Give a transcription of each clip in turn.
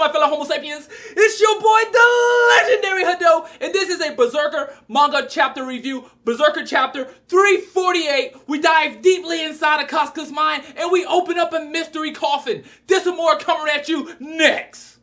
my fellow Homo sapiens? It's your boy, the legendary Hadou, and this is a Berserker manga chapter review, Berserker chapter 348. We dive deeply inside of Casca's mind, and we open up a mystery coffin. This and more coming at you next.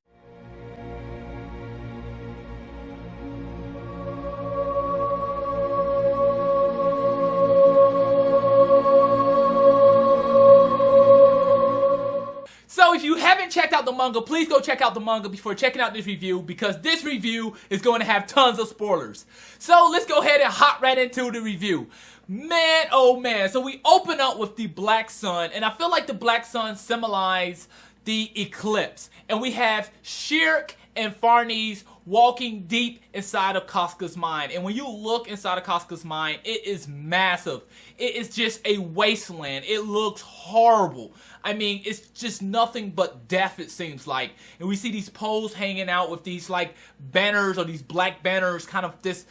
So if you haven't checked out the manga, please go check out the manga before checking out this review, because this review is going to have tons of spoilers. So let's go ahead and hop right into the review. Man, oh man. So we open up with the black sun, and I feel like the black sun symbolizes the eclipse. And we have Shirk and Farnese walking deep inside of Casca's mind. And when you look inside of Casca's mind, it is massive. It is just a wasteland. It looks horrible. I mean, it's just nothing but death, it seems like. And we see these poles hanging out with these like banners, or these black banners kind of just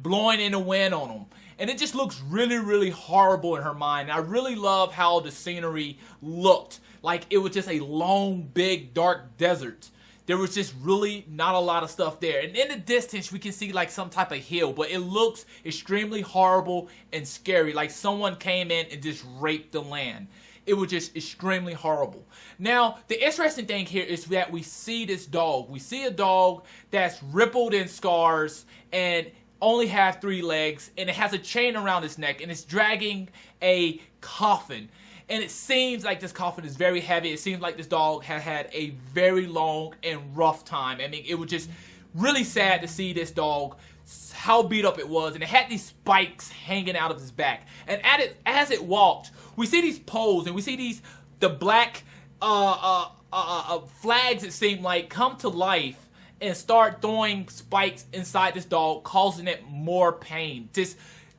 blowing in the wind on them. And it just looks really, really horrible in her mind. And I really love how the scenery looked. Like it was just a long, big, dark desert. There was just really not a lot of stuff there. And in the distance, we can see like some type of hill, but it looks extremely horrible and scary. Like someone came in and just raped the land. It was just extremely horrible. Now, the interesting thing here is that we see this dog. We see a dog that's rippled in scars and only has 3 legs, and it has a chain around its neck, and it's dragging a coffin. And it seems like this coffin is very heavy. It seems like this dog has had a very long and rough time. I mean, it was just really sad to see this dog, how beat up it was. And it had these spikes hanging out of his back. And as it walked, we see these poles, and we see the black flags, it seemed like, come to life and start throwing spikes inside this dog, causing it more pain.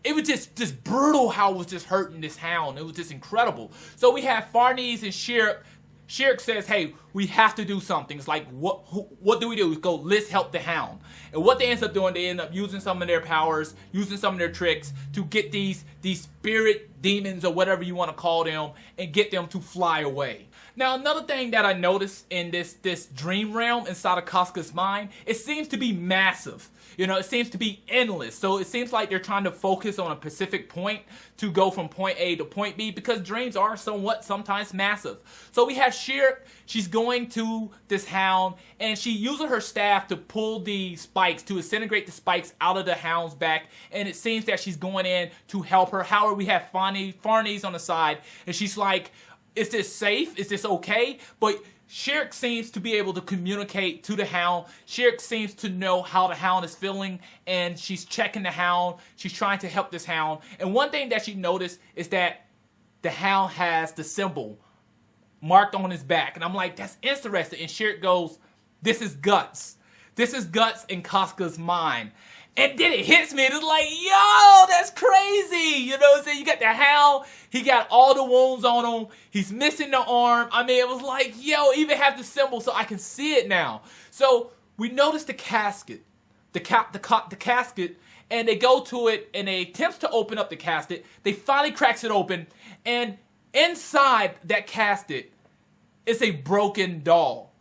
It was just brutal how it was just hurting this hound. It was just incredible. So we have Farnese and Shirk. Shirk says, hey, we have to do something. It's like, what do we do? We go, let's help the hound. And what they end up doing, they end up using some of their powers, using some of their tricks to get these spirit demons, or whatever you want to call them, and get them to fly away. Now, another thing that I noticed in this dream realm inside of Casca's mind, it seems to be massive. You know, it seems to be endless. So it seems like they're trying to focus on a specific point to go from point A to point B, because dreams are sometimes massive. So we have Shirk. She's going to this hound, and she uses her staff to pull the spikes, to disintegrate the spikes out of the hound's back. And it seems that she's going in to help her. However, we have Farnese on the side, and she's like, is this safe? Is this okay? But Shirk seems to be able to communicate to the hound. Shirk seems to know how the hound is feeling, and she's checking the hound. She's trying to help this hound. And one thing that she noticed is that the hound has the symbol marked on his back. And I'm like, that's interesting. And Shirk goes, this is guts. This is guts in Casca's mind. And then it hits me, and it's like, yo, that's crazy. You know what I'm saying? You got the hound, he got all the wounds on him, he's missing the arm. I mean, it was like, yo, even have the symbol so I can see it now. So we notice the casket, the casket, and they go to it, and they attempt to open up the casket. They finally cracks it open, and inside that casket is a broken doll.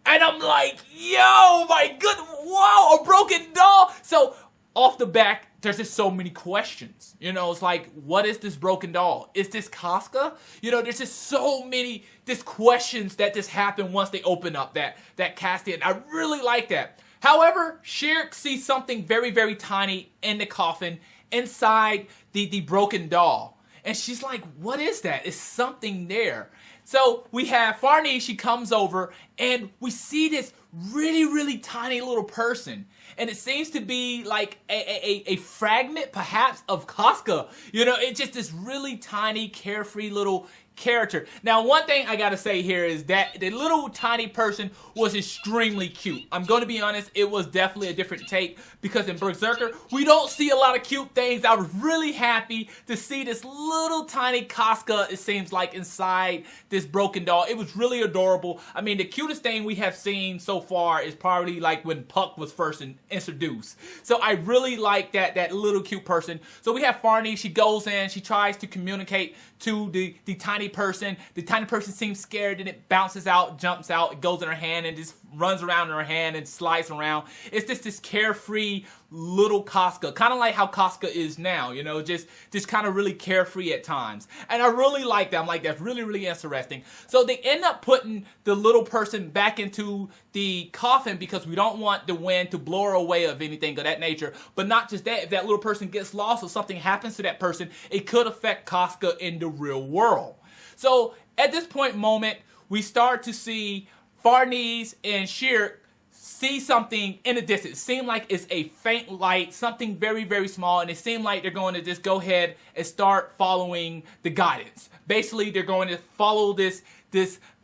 And I'm like, yo, my goodness, wow, a broken doll. So off the back, there's just so many questions. You know, it's like, what is this broken doll? Is this Casca? You know, there's just so many questions that just happen once they open up that casket. I really like that. However, Shirk sees something very, very tiny in the coffin inside the broken doll. And she's like, what is that? Is something there? So we have Farnese, she comes over, and we see this really, really tiny little person. And it seems to be like a fragment, perhaps, of Casca. You know, it's just this really tiny, carefree little character. Now, one thing I gotta say here is that the little tiny person was extremely cute. I'm gonna be honest, it was definitely a different take, because in Berserker, we don't see a lot of cute things. I was really happy to see this little tiny Casca, it seems like, inside this broken doll. It was really adorable. I mean, the cutest thing we have seen so far is probably like when Puck was first introduced. So I really like that little cute person. So we have Farnese, she goes in, she tries to communicate to the tiny tiny person. The tiny person seems scared, and it bounces out, jumps out, it goes in her hand, and just runs around in her hand and slides around. It's just this carefree little Casca, kind of like how Casca is now, you know, just kind of really carefree at times. And I really like that. I'm like, that's really, really interesting. So they end up putting the little person back into the coffin because we don't want the wind to blow her away of anything of that nature. But not just that, if that little person gets lost or something happens to that person, it could affect Casca in the real world. So at this moment, we start to see Farnese and Shirk see something in the distance. It seems like it's a faint light, something very, very small, and it seems like they're going to just go ahead and start following the guidance. Basically, they're going to follow this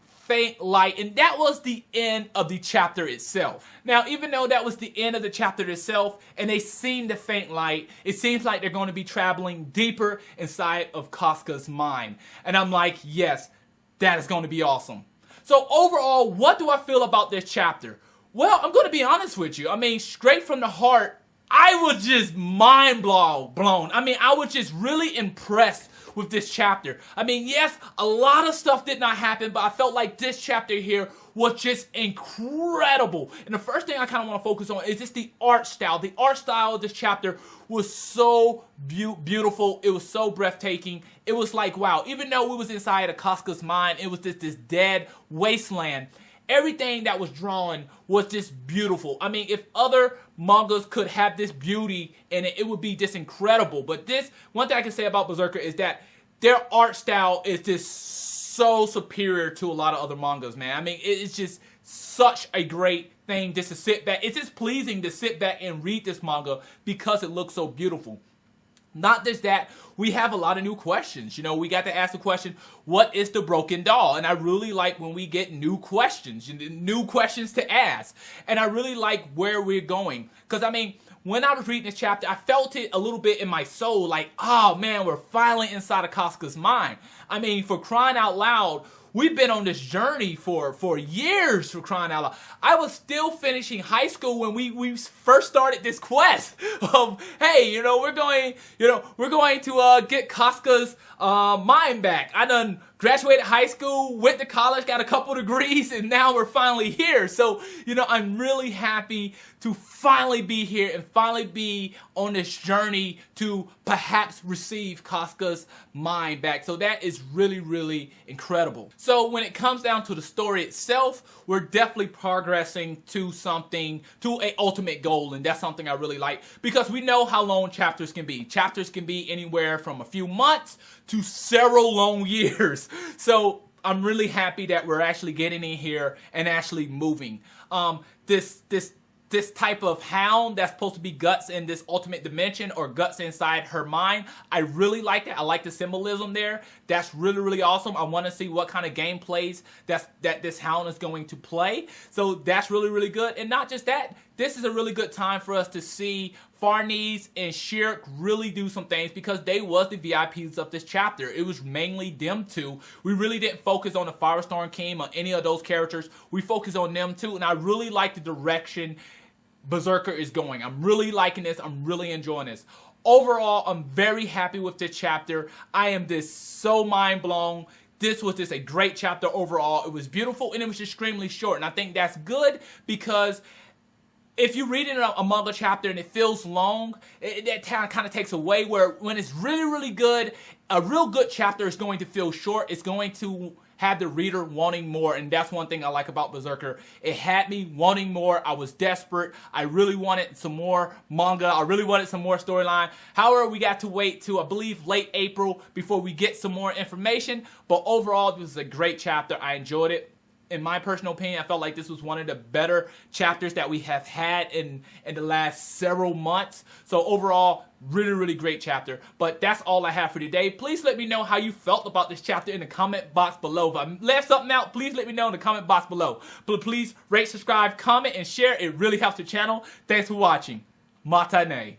faint light, and that was the end of the chapter itself. Now, even though that was the end of the chapter itself, and they seen the faint light, it seems like they're going to be traveling deeper inside of Casca's mind. And I'm like, yes, that is going to be awesome. So overall, what do I feel about this chapter? Well, I'm going to be honest with you. I mean, straight from the heart, I was just mind blown. I mean, I was just really impressed with this chapter. I mean, yes, a lot of stuff did not happen, but I felt like this chapter here was just incredible. And the first thing I kind of want to focus on is just the art style. The art style of this chapter was so beautiful. It was so breathtaking. It was like, wow, even though we was inside of Casca's mind, it was just this dead wasteland. Everything that was drawn was just beautiful. I mean, if other mangas could have this beauty in it, it would be just incredible. But this, one thing I can say about Berserker is that their art style is just so superior to a lot of other mangas, man. I mean, it's just such a great thing just to sit back. It's just pleasing to sit back and read this manga because it looks so beautiful. Not just that, we have a lot of new questions. You know, we got to ask the question, what is the broken doll? And I really like when we get new questions to ask. And I really like where we're going. Because, I mean, when I was reading this chapter, I felt it a little bit in my soul. Like, oh, man, we're finally inside of Casca's mind. I mean, for crying out loud, we've been on this journey for years, for crying out loud. I was still finishing high school when we first started this quest of, hey, you know, we're going to get Casca's mind back. I done graduated high school, went to college, got a couple degrees, and now we're finally here. So, you know, I'm really happy to finally be here and finally be on this journey to perhaps receive Casca's mind back. So that is really, really incredible. So when it comes down to the story itself, we're definitely progressing to something, to an ultimate goal, and that's something I really like because we know how long chapters can be. Chapters can be anywhere from a few months to several long years. So I'm really happy that we're actually getting in here and actually moving. This type of hound that's supposed to be Guts in this ultimate dimension or Guts inside her mind, I really like that. I like the symbolism there. That's really, really awesome. I want to see what kind of gameplays that this hound is going to play. So that's really, really good. And not just that, this is a really good time for us to see Farnese and Shirk really do some things because they was the VIPs of this chapter. It was mainly them two. We really didn't focus on the Firestorm King or any of those characters. We focused on them two, and I really like the direction Berserker is going. I'm really liking this. I'm really enjoying this. Overall, I'm very happy with this chapter. I am just so mind blown. This was just a great chapter overall. It was beautiful and it was extremely short. And I think that's good because if you're reading a manga chapter and it feels long, that kind of takes away where when it's really, really good, a real good chapter is going to feel short. It's going to have the reader wanting more, and that's one thing I like about Berserker. It had me wanting more. I was desperate. I really wanted some more manga. I really wanted some more storyline. However, we got to wait to, I believe, late April before we get some more information, but overall, this was a great chapter. I enjoyed it. In my personal opinion, I felt like this was one of the better chapters that we have had in the last several months. So overall, really, really great chapter. But that's all I have for today. Please let me know how you felt about this chapter in the comment box below. If I left something out, please let me know in the comment box below. But please rate, subscribe, comment, and share. It really helps the channel. Thanks for watching. Mata ne.